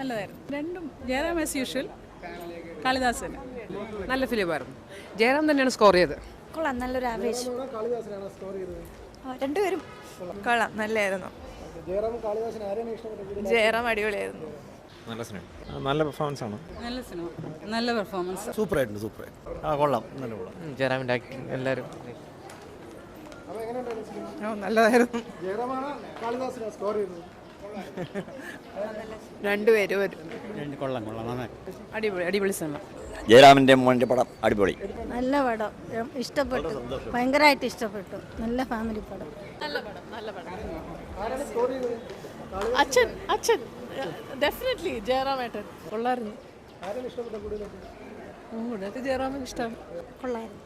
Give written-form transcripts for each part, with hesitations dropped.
നല്ലതായിരുന്നു. രണ്ടും Jayaram as usual, Kalidasan നല്ല ഫിലിമായിരുന്നു. ജയറാം തന്നെയാണ് സ്കോർ ചെയ്തത്. കൊള്ളാം, നല്ലൊരു ആവേശം. രണ്ടുപേരും കൊള്ളാം, നല്ലായിരുന്നു. ജയറാം അടിപൊളിയായിരുന്നു. നല്ല സിനിമ, നല്ല പെർഫോമൻസ് ആണ്. നല്ല സിനിമ, നല്ല പെർഫോമൻസ്. സൂപ്പറായിട്ടുണ്ട്. കൊള്ളാം, നല്ല കൊള്ളാം. ജയറാമിൻ്റെ ആക്ടിങ് എല്ലാവരും നല്ലതായിരുന്നു. രണ്ടുപേരും കൊള്ളാം നന്നായി. അടിപൊളി അടിപൊളി സിനിമ. ജയറാമിൻ്റെ മോൻ്റെ പടം അടിപൊളി. നല്ല പടം, ഇഷ്ടപ്പെട്ടു, ഭയങ്കരമായിട്ട് ഇഷ്ടപ്പെട്ടു. നല്ല ഫാമിലി പടം. നല്ല പടം, നല്ല പടം. അച്ഛൻ ഡെഫിനറ്റ്ലി ജയറാമേട്ടൻ കൊള്ളായിരുന്നു. കൂടുതൽ ജയറാമിന് ഇഷ്ടമാണ്. കൊള്ളായിരുന്നു.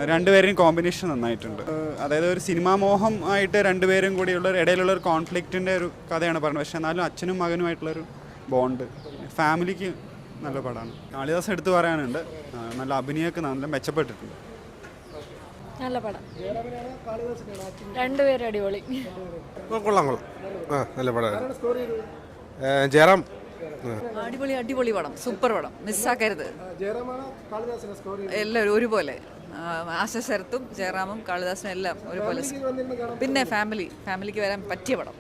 രണ്ടുപേരും കോമ്പിനേഷൻ നന്നായിട്ടുണ്ട്. അതായത് ഒരു സിനിമാ മോഹം ആയിട്ട് രണ്ടുപേരും കൂടിയുള്ള ഇടയിലുള്ള ഒരു കോൺഫ്ലിക്റ്റിൻ്റെ ഒരു കഥയാണ് പറഞ്ഞത്. പക്ഷേ എന്നാലും അച്ഛനും മകനുമായിട്ടുള്ളൊരു ബോണ്ട്, ഫാമിലിക്ക് നല്ല പടമാണ്. കാളിദാസ് എടുത്ത് പറയാനുണ്ട്. നല്ല അഭിനയമൊക്കെ നല്ല മെച്ചപ്പെട്ടിട്ടുണ്ട്. നല്ല പടം, രണ്ടുപേരും അടിപൊളി. കൊള്ളാം. നല്ല പടം. ജയറാം അടിപൊളി അടിപൊളി പടം, സൂപ്പർ പടം, മിസ്സാക്കരുത്. എല്ലാവരും ഒരുപോലെ, ആശ ശരത്തും ജയറാമും കാളിദാസനും എല്ലാം ഒരുപോലെ. പിന്നെ ഫാമിലിക്ക് വരാൻ പറ്റിയ പടം.